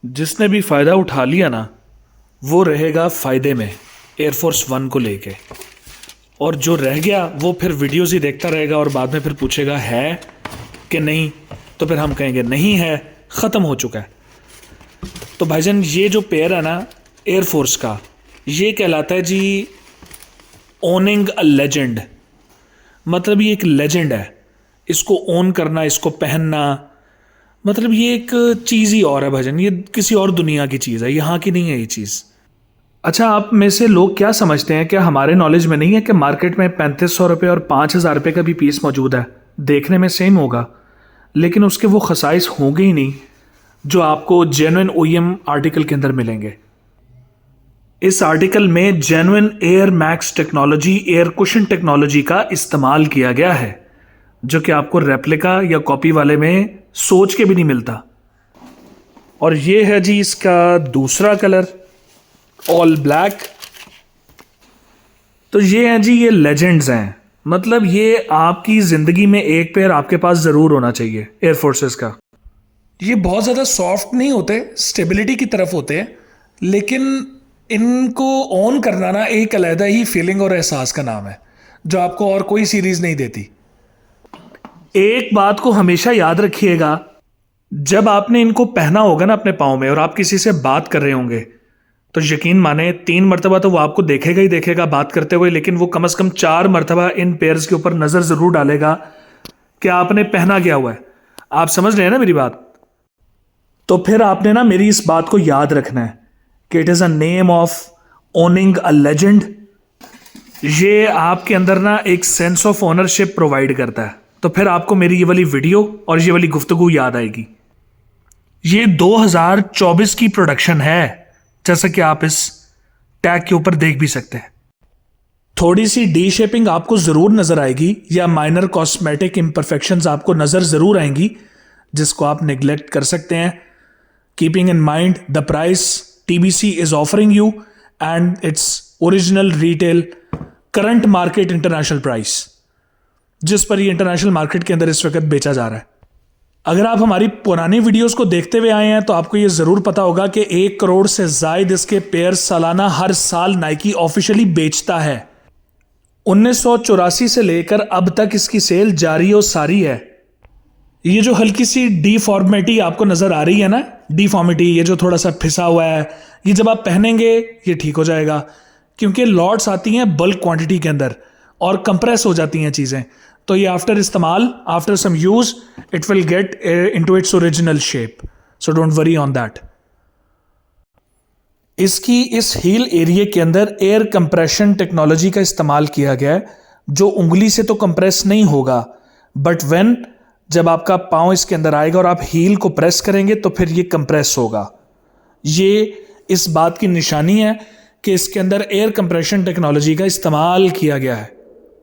जिसने भी फ़ायदा उठा लिया ना, वो रहेगा फ़ायदे में एयरफोर्स वन को लेके। और जो रह गया वो फिर वीडियोस ही देखता रहेगा और बाद में फिर पूछेगा है कि नहीं, तो फिर हम कहेंगे नहीं है, ख़त्म हो चुका है। तो भाईजान ये जो पेयर है ना एयरफोर्स का, ये कहलाता है जी ओनिंग अ लेजेंड। मतलब ये एक लेजेंड है, इसको ओन करना, इसको पहनना, मतलब ये एक चीज़ ही और है भाईजान, ये किसी और दुनिया की चीज़ है, यहाँ की नहीं है ये चीज़। अच्छा, आप में से लोग क्या समझते हैं, क्या हमारे नॉलेज में नहीं है कि मार्केट में 3500 रुपये और 5000 रुपये का भी पीस मौजूद है, देखने में सेम होगा लेकिन उसके वो खसाइस होंगे ही नहीं जो आपको जेन्युइन ओईएम आर्टिकल के अंदर मिलेंगे। इस आर्टिकल में genuine air max technology, air cushion technology का इस्तेमाल किया गया है, जो कि आपको रेप्लिका या कॉपी वाले में सोच के भी नहीं मिलता। और ये है जी इसका दूसरा कलर, ऑल ब्लैक। तो ये हैं जी, ये लेजेंड्स हैं, मतलब ये आपकी ज़िंदगी में एक पेयर आपके पास ज़रूर होना चाहिए एयरफोर्सेस का। ये बहुत ज़्यादा सॉफ्ट नहीं होते, स्टेबिलिटी की तरफ होते हैं, लेकिन इनको ऑन करना ना एक अलग ही फीलिंग और एहसास का नाम है, जो आपको और कोई सीरीज़ नहीं देती। एक बात को हमेशा याद रखिएगा, जब आपने इनको पहना होगा ना अपने पाँव में और आप किसी से बात कर रहे होंगे, तो यकीन माने 3 मरतबा तो वो आपको देखेगा ही देखेगा बात करते हुए, लेकिन वो कम से कम 4 मरतबा इन पेयर्स के ऊपर नज़र ज़रूर डालेगा कि आपने पहना क्या हुआ है। आप समझ रहे हैं ना मेरी बात? तो फिर आपने ना मेरी इस बात को याद रखना है कि it is a name of owning a legend. ये आपके अंदर ना एक सेंस ऑफ ओनरशिप प्रोवाइड करता है। तो फिर आपको मेरी ये वाली वीडियो और ये वाली गुफ्तगू याद आएगी। ये 2024 की प्रोडक्शन है, जैसा कि आप इस टैग के ऊपर देख भी सकते हैं। थोड़ी सी डी शेपिंग आपको ज़रूर नज़र आएगी या माइनर कॉस्मेटिक इम्परफेक्शंस आपको नज़र ज़रूर आएंगी, जिसको आप निगलेक्ट कर सकते हैं। Keeping in mind the price TBC is offering you and its original retail current market international price, जिस पर ये इंटरनेशनल मार्केट के अंदर इस वक्त बेचा जा रहा है। अगर आप हमारी पुरानी वीडियोस को देखते हुए आए हैं तो आपको ये ज़रूर पता होगा कि 1 करोड़ से ज़ायद इसके पेयर सालाना हर साल नाइकी ऑफिशियली बेचता है। 1984 से लेकर अब तक इसकी सेल जारी और सारी है। ये जो हल्की सी डीफॉर्मेटी आपको नज़र आ रही है ना, डीफॉर्मिटी, ये जो थोड़ा सा फिसा हुआ है, ये जब आप पहनेंगे ये ठीक हो जाएगा, क्योंकि लॉट्स आती हैं बल्क क्वांटिटी के अंदर और कंप्रेस हो जाती हैं चीज़ें। तो ये आफ्टर इस्तेमाल, after some use, it will get into its original shape, so don't worry on that. इसकी इस हील एरिया के अंदर एयर कंप्रेशन टेक्नोलॉजी का इस्तेमाल किया गया है, जो उंगली से तो कंप्रेस नहीं होगा, बट व्हेन जब आपका पाँव इसके अंदर आएगा और आप हील को प्रेस करेंगे तो फिर ये कंप्रेस होगा। ये इस बात की निशानी है कि इसके अंदर एयर कंप्रेशन टेक्नोलॉजी का इस्तेमाल किया गया है।